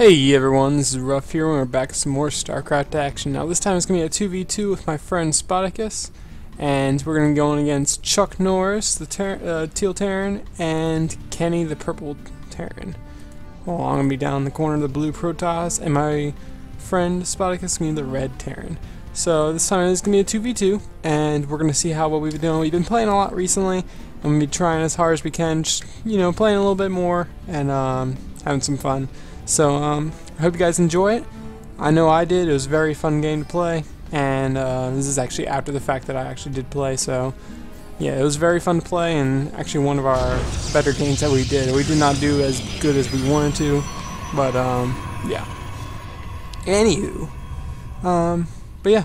Hey everyone, this is Ruff here, and we're back with some more StarCraft action. Now this time it's going to be a 2v2 with my friend Spoticus, and we're going to be going against Chuck Norris, the Teal Terran, and Kenny, the Purple Terran. Well, I'm going to be down in the corner of the Blue Protoss, and my friend Spoticus is going to be the Red Terran. So this time it's going to be a 2v2, and we're going to see how well we've been doing. We've been playing a lot recently. I'm going to be trying as hard as we can, just, playing a little bit more, and having some fun. So, I hope you guys enjoy it. I know I did. It was a very fun game to play, and this is actually after the fact that I actually did play, so yeah, it was very fun to play, and actually one of our better games that we did. We did not do as good as we wanted to, but yeah. Anywho, but yeah.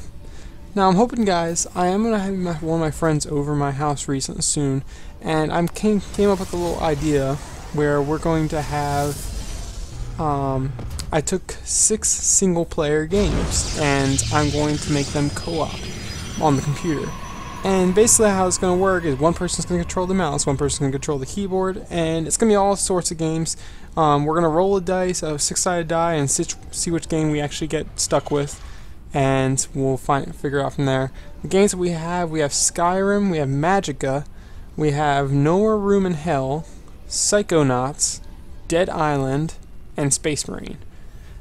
Now I'm hoping, guys, I am gonna have one of my friends over my house soon, and I came up with a little idea where we're going to have. I took 6 single-player games, and I'm going to make them co-op on the computer. And basically how it's going to work is one person's going to control the mouse, one person's going to control the keyboard, and it's going to be all sorts of games. We're going to roll a dice, a 6-sided die, and see which game we actually get stuck with, and we'll figure out from there. The games that we have Skyrim, we have Magicka, we have Nowhere Room in Hell, Psychonauts, Dead Island, and Space Marine.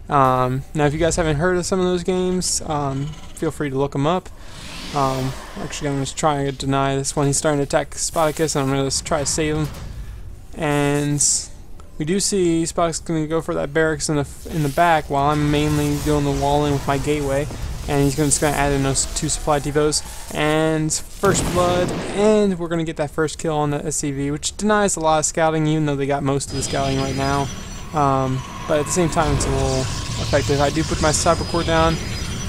Now if you guys haven't heard of some of those games, feel free to look them up. Actually I'm just trying to deny this one. He's starting to attack Spoticus, and I'm going to try to save him. And we do see Spoticus going to go for that barracks in the back, while I'm mainly doing the walling with my gateway. And he's just going to add in those 2 supply depots, and first blood, and we're going to get that first kill on the SCV, which denies a lot of scouting, even though they got most of the scouting right now. But at the same time, it's a little effective. I do put my cyber core down,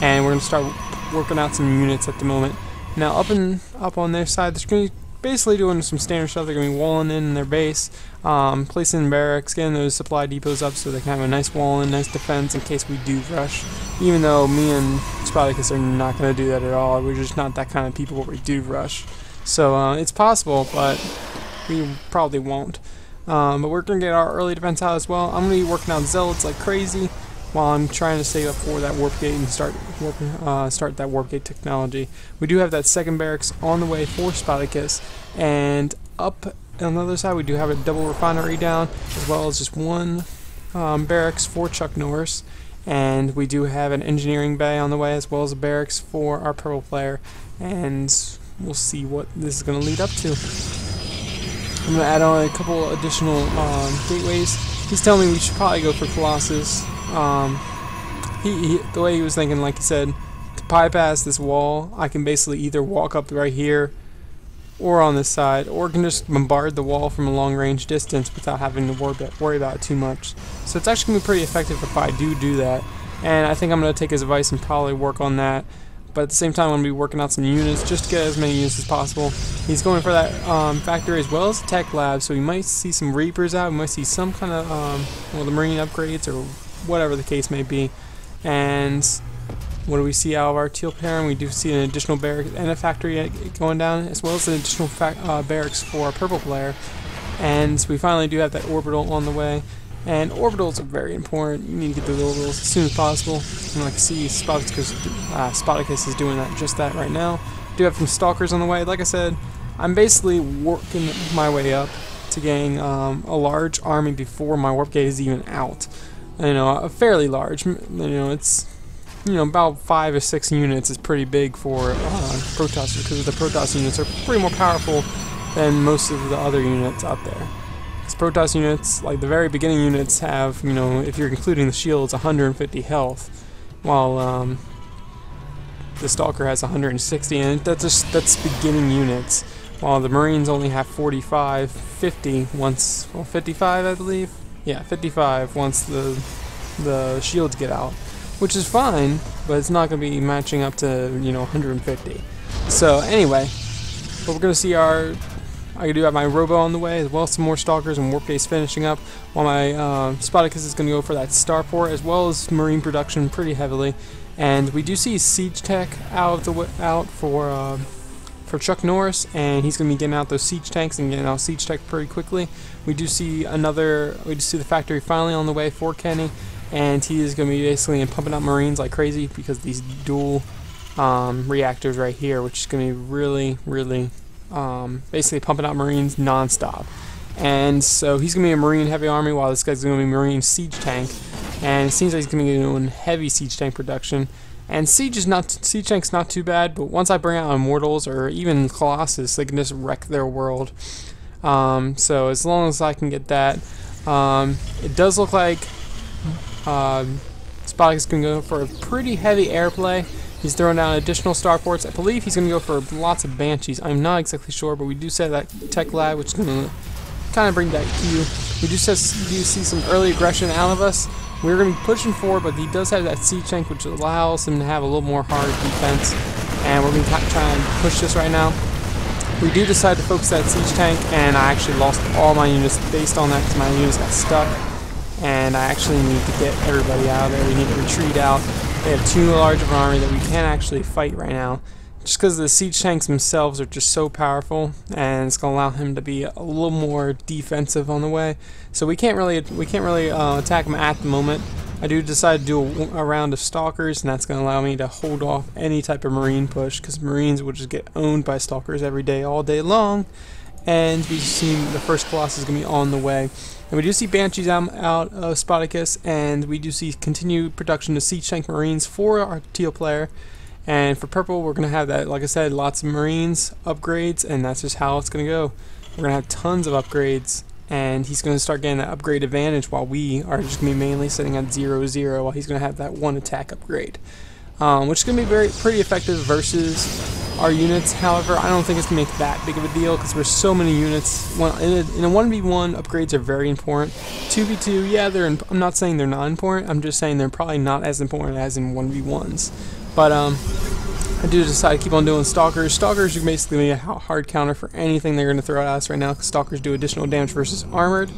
and we're going to start working out some units at the moment. Now, up on their side, they're going to be basically doing some standard stuff. They're going to be walling in their base, placing barracks, getting those supply depots up so they can have a nice wall and nice defense in case we do rush. Even though me and Spoticus are not going to do that at all. We're just not that kind of people where we do rush. So it's possible, but we probably won't. But we're going to get our early defense out as well. I'm going to be working out zealots like crazy while I'm trying to save up for that warp gate and start that warp gate technology. We do have that second barracks on the way for Spoticus, and up on the other side we do have a double refinery down, as well as just one barracks for Chuck Norris, and we do have an engineering bay on the way, as well as a barracks for our purple player, and we'll see what this is going to lead up to. I'm going to add on a couple additional gateways. He's telling me we should probably go for Colossus. The way he was thinking, like he said, to bypass this wall, I can basically either walk up right here or on this side, or can just bombard the wall from a long range distance without having to worry about it too much. So it's actually going to be pretty effective if I do that. And I think I'm going to take his advice and probably work on that. But at the same time, I'm going to be working out some units just to get as many units as possible. He's going for that factory as well as the tech lab, so we might see some Reapers out. We might see some kind of the Marine upgrades or whatever the case may be. And what do we see out of our Teal Terran? We do see an additional barracks and a factory going down, as well as an additional barracks for our purple player. And we finally do have that orbital on the way. And orbitals are very important. You need to get those orbitals as soon as possible. And like you see, Spoticus is doing just that right now. Do have some stalkers on the way. Like I said, I'm basically working my way up to getting a large army before my warp gate is even out. A fairly large. It's about 5 or 6 units is pretty big for Protoss, because the Protoss units are pretty more powerful than most of the other units out there. Protoss units, like the very beginning units, have, if you're including the shields, 150 health, while the Stalker has 160, and that's beginning units, while the Marines only have 45, 50 once, 55 I believe, yeah, 55 once the shields get out, which is fine, but it's not going to be matching up to 150. So anyway, but we're going to see I do have my Robo on the way, as well as some more Stalkers and Warp Gates finishing up, while my Spoticus is going to go for that Starport, as well as Marine production pretty heavily. And we do see Siege Tech out for Chuck Norris, and he's going to be getting out those Siege Tanks and getting out Siege Tech pretty quickly. We do see the factory finally on the way for Kenny, and he is going to be basically pumping out Marines like crazy because these dual reactors right here, which is going to be really, really basically pumping out Marines non-stop. And so he's going to be a Marine heavy army while this guy's going to be a Marine siege tank. And it seems like he's going to be doing heavy siege tank production. And siege tank's not too bad, but once I bring out Immortals or even Colossus, they can just wreck their world. So as long as I can get that, it does look like Spoticus is going to go for a pretty heavy airplay. He's throwing down additional starports. I believe he's going to go for lots of Banshees. I'm not exactly sure, but we do say that Tech Lab, which is going to kind of bring that queue. We do see some early aggression out of us. We're going to be pushing forward, but he does have that siege tank, which allows him to have a little more hard defense. And we're going to try and push this right now. We do decide to focus that siege tank, and I actually lost all my units based on that because my units got stuck. And I actually need to get everybody out of there. We need to retreat out. They have too large of an army that we can't actually fight right now, just because the siege tanks themselves are just so powerful, and it's going to allow him to be a little more defensive on the way. So we can't really attack him at the moment. I do decide to do a round of Stalkers, and that's going to allow me to hold off any type of Marine push, because Marines will just get owned by Stalkers every day, all day long. And we see the first Colossus is going to be on the way. And we do see Banshees out of Spoticus, and we do see continued production of Siege Tank Marines for our teal player. And for purple, we're going to have that, like I said, lots of Marines, upgrades, and that's just how it's going to go. We're going to have tons of upgrades, and he's going to start getting that upgrade advantage while we are just going to be mainly sitting at 0-0 while he's going to have that one attack upgrade. Which is going to be pretty effective versus our units. However, I don't think it's going to make that big of a deal because there's so many units. Well, in a 1v1, upgrades are very important. 2v2, yeah, I'm not saying they're not important. I'm just saying they're probably not as important as in 1v1s. But I do decide to keep on doing Stalkers. Stalkers are basically a hard counter for anything they're going to throw at us right now because Stalkers do additional damage versus armored.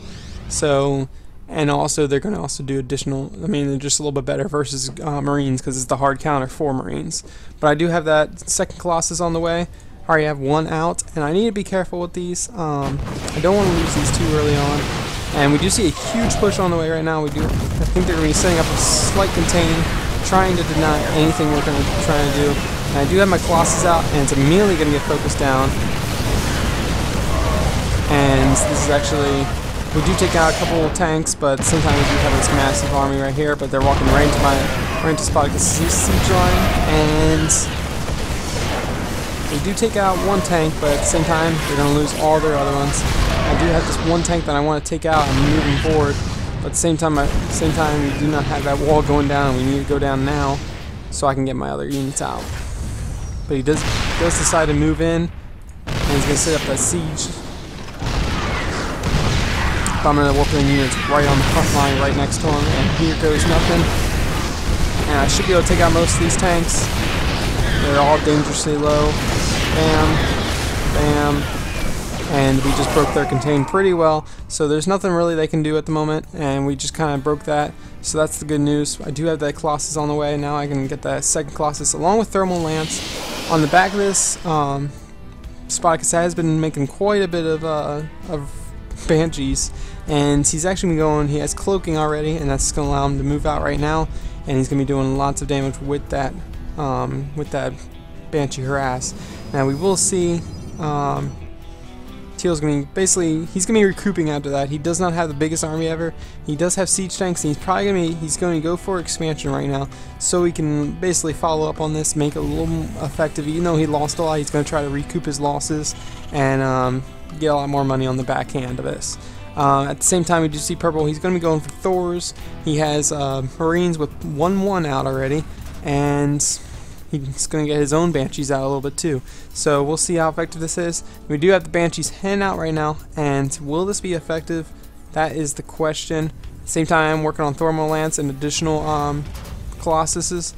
So, and also they're going to also do additional, they're just a little bit better versus Marines because it's the hard counter for Marines. But I do have that second Colossus on the way. I already have one out, and I need to be careful with these. I don't want to lose these too early on. And we do see a huge push on the way right now. I think they're going to be setting up a slight contain, trying to deny anything we're going to try to do. And I do have my Colossus out, and it's immediately going to get focused down. And this is actually, we do take out a couple of tanks, but sometimes we do have this massive army right here, but they're walking right into Spoticus' siege line, and we do take out one tank, but at the same time, they're going to lose all their other ones. I do have this one tank that I want to take out. I'm moving forward. But at the same time, we do not have that wall going down. We need to go down now so I can get my other units out. But he does decide to move in, and he's going to set up that siege. But I'm going to work the units right on the front line, right next to him, and here goes nothing. And I should be able to take out most of these tanks. They're all dangerously low. Bam, bam. And we just broke their contain pretty well, so there's nothing really they can do at the moment, and we just kind of broke that, so that's the good news. I do have that Colossus on the way. Now I can get that second Colossus along with Thermal Lance. On the back of this, Spoticus has been making quite a bit of Banshees, and he's actually going, he has cloaking already, and that's going to allow him to move out right now, and he's going to be doing lots of damage with that Banshee Harass. Now we will see Teal's going to be, basically, he's going to be recouping after that. He does not have the biggest army ever. He does have siege tanks, and he's going to go for expansion right now, so he can basically follow up on this, make it a little effective. Even though he lost a lot, he's going to try to recoup his losses and get a lot more money on the backhand of this. At the same time, we do see purple. He's going to be going for Thors. He has Marines with 1-1 out already, and he's going to get his own Banshees out a little bit too. So we'll see how effective this is. We do have the Banshees heading out right now, and will this be effective? That is the question. At the same time, I'm working on Thermal Lance and additional Colossuses,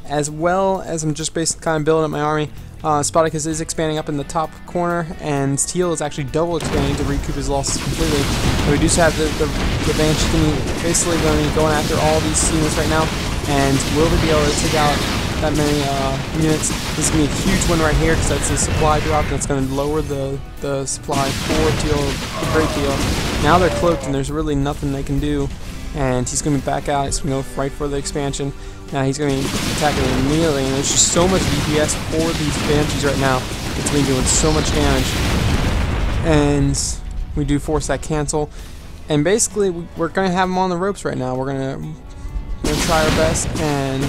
as well as I'm just basically kind of building up my army. Spoticus is expanding up in the top corner, and Teal is actually double expanding to recoup his losses completely. And we do have the Banshee basically going after all these units right now, and will they be able to take out that many units? This is going to be a huge one right here because that's a supply drop that's going to lower the supply for Teal, the Great Teal. Now they're cloaked and there's really nothing they can do and he's going to back out. He's going to go right for the expansion. Now he's going to be attacking immediately, and there's just so much DPS for these Banshees right now. It's been doing so much damage, and we do force that cancel. And basically, we're going to have him on the ropes right now. We're going to try our best, and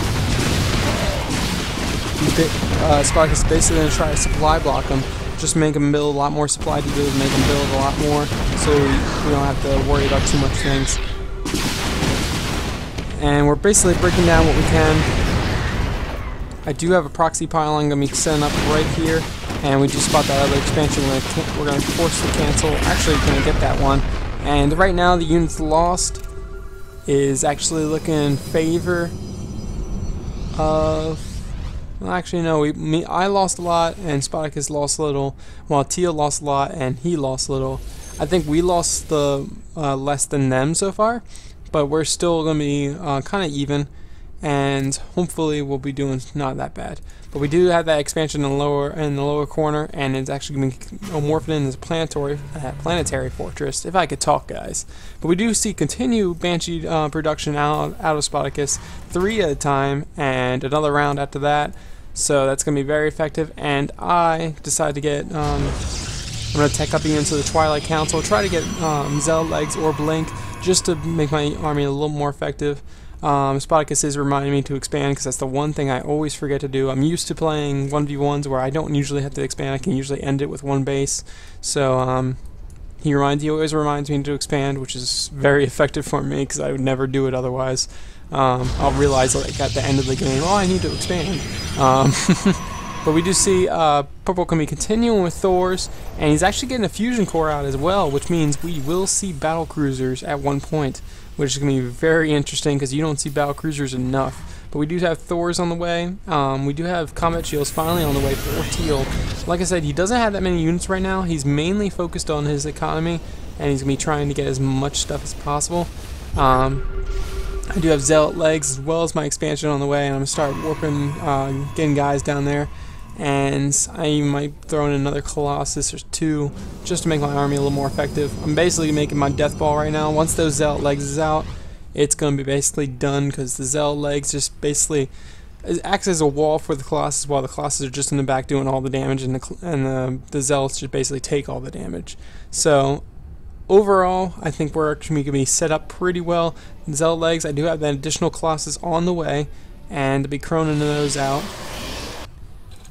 Spoticus is basically going to try to supply block him, just make him build a lot more supply to build, make him build a lot more, so we don't have to worry about too much things. And we're basically breaking down what we can. I do have a proxy pylon going to be setting up right here, and we do spot that other expansion. We're going to force the cancel. Actually, going to get that one. And right now, the units lost is actually looking in favor of. Well, actually, no. I lost a lot, and Spoticus lost a little. While Teal lost a lot, and he lost a little. I think we lost the less than them so far, but we're still going to be kind of even, and hopefully we'll be doing not that bad. But we do have that expansion in the lower corner, and it's actually going to be morphing in as a planetary fortress, if I could talk, guys. But we do see continued Banshee production out of Spoticus, 3 at a time, and another round after that. So that's going to be very effective. And I decided to get I'm going to tech up into the Twilight Council, try to get Zealot Legs or Blink, just to make my army a little more effective. Spoticus is reminding me to expand, because that's the one thing I always forget to do. I'm used to playing 1v1s where I don't usually have to expand. I can usually end it with one base. So he always reminds me to expand, which is very effective for me, because I would never do it otherwise. I'll realize like at the end of the game, oh, I need to expand. But we do see Purple can be continuing with Thor's, and he's actually getting a fusion core out as well, which means we will see battle cruisers at one point, which is going to be very interesting because you don't see battle cruisers enough. But we do have Thor's on the way. We do have combat shields finally on the way for Teal. Like I said, he doesn't have that many units right now. He's mainly focused on his economy, and he's going to be trying to get as much stuff as possible. I do have Zealot Legs as well as my expansion on the way, and I'm going to start warping, getting guys down there. And I might throw in another Colossus or 2 just to make my army a little more effective. I'm basically making my death ball right now. Once those Zealot Legs is out, it's going to be basically done, because the Zealot Legs just basically acts as a wall for the Colossus, while the Colossus are just in the back doing all the damage, and the Zealots just basically take all the damage. So overall, I think we're actually going to be set up pretty well. Zealot Legs, I do have that additional Colossus on the way, and to be croning those out.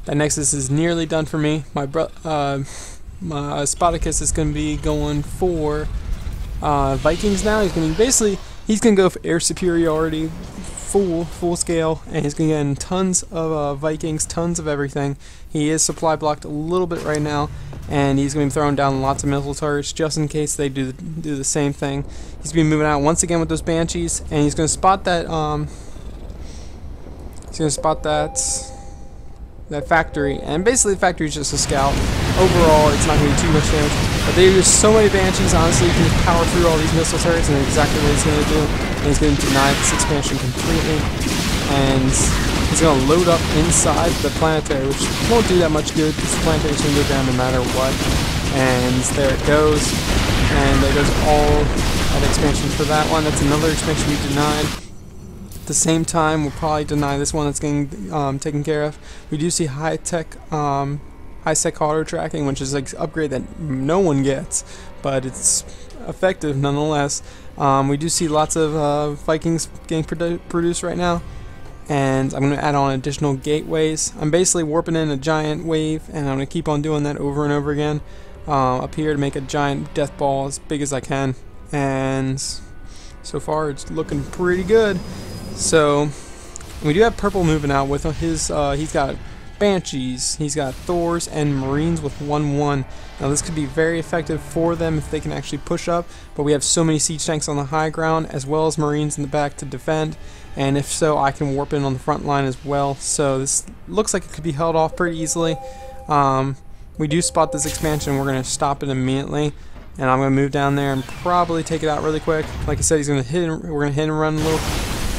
That Nexus is nearly done for me. My Spoticus is going to be going for Vikings now. He's going to go for air superiority, full scale, and he's going to get in tons of Vikings, tons of everything. He is supply blocked a little bit right now, and he's going to be throwing down lots of missile turrets just in case they do the same thing. He's going to be moving out once again with those Banshees, and he's going to spot that. That factory, and basically the factory is just a scout. Overall, it's not going to be too much damage, but there's just so many Banshees. Honestly, you can just power through all these missile turrets, and that's exactly what he's going to do. And he's going to deny this expansion completely, and he's going to load up inside the planetary, which won't do that much good, because the planetary is going to go down no matter what. And there it goes, and there goes all that expansion for that one. That's another expansion we denied. At the same time, we'll probably deny this one that's getting taken care of. We do see high-tech auto tracking, which is like an upgrade that no one gets, but it's effective nonetheless. We do see lots of Vikings getting produced right now, and I'm going to add on additional gateways. I'm basically warping in a giant wave, and I'm going to keep on doing that over and over again up here to make a giant death ball as big as I can. And so far, it's looking pretty good. So we do have Purple moving out with his, he's got Banshees, he's got Thors, and Marines with 1-1. Now this could be very effective for them if they can actually push up, but we have so many siege tanks on the high ground as well as Marines in the back to defend, and if so, I can warp in on the front line as well. So this looks like it could be held off pretty easily. We do spot this expansion, we're going to stop it immediately. And I'm going to move down there and probably take it out really quick. Like I said, we're going to hit and run a little.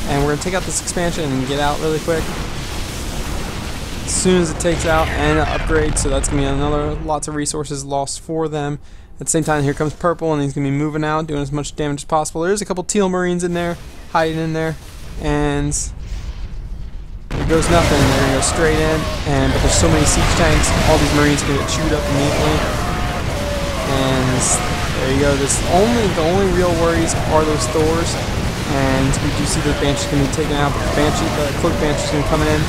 And we're going to take out this expansion and get out really quick as soon as it takes out and upgrade. So that's going to be another lots of resources lost for them. At the same time, here comes purple, and he's going to be moving out, doing as much damage as possible. There's a couple teal marines in there, hiding in there, and there goes nothing. They're going to go straight in, but there's so many siege tanks, all these marines are going to get chewed up immediately. And there you go. The only real worries are those Thors, and we do see the Banshees going to be taken out, but the Cloak Banshee's going to come in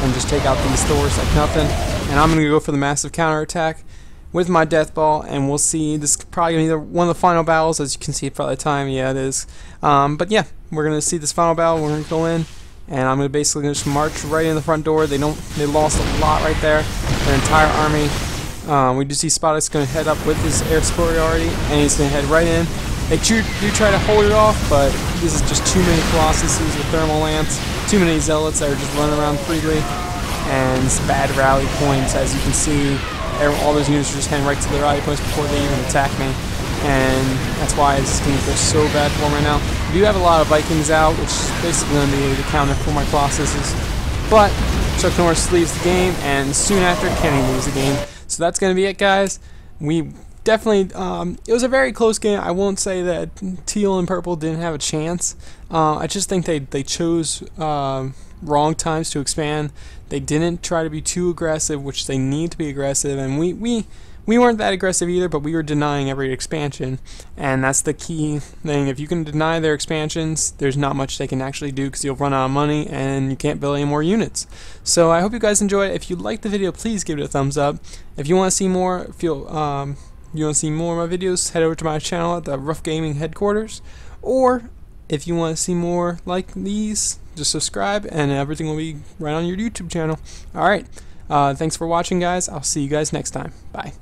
and just take out these Thors like nothing. And I'm going to go for the massive counterattack with my death ball, and we'll see. This is probably going to be one of the final battles, as you can see by the time. Yeah, it is. But yeah, we're going to see this final battle. We're going to go in, and I'm going to basically just march right in the front door. They lost a lot right there, their entire army. We do see Spoticus going to head up with his air superiority, and he's going to head right in. They do try to hold it off, but this is just too many Colossuses with thermal lance, too many zealots that are just running around freely, and bad rally points, as you can see. All those units are just heading right to the rally points before they even attack me, and that's why it's going to go so bad for me right now. We do have a lot of Vikings out, which is basically going to be the counter for my Colossuses, but Chuck Norris leaves the game, and soon after Kenny leaves the game. So that's going to be it, guys. We definitely, it was a very close game. I won't say that teal and purple didn't have a chance. I just think they chose wrong times to expand. They didn't try to be too aggressive, which they need to be aggressive, and we weren't that aggressive either, but we were denying every expansion, and that's the key thing. If you can deny their expansions, there's not much they can actually do, because you'll run out of money and you can't build any more units. So I hope you guys enjoyed it. If you liked the video, please give it a thumbs up. If you want to see more, you want to see more of my videos, head over to my channel at the Rough Gaming headquarters, or if you want to see more like these, just subscribe and everything will be right on your YouTube channel. Alright, thanks for watching, guys. I'll see you guys next time. Bye.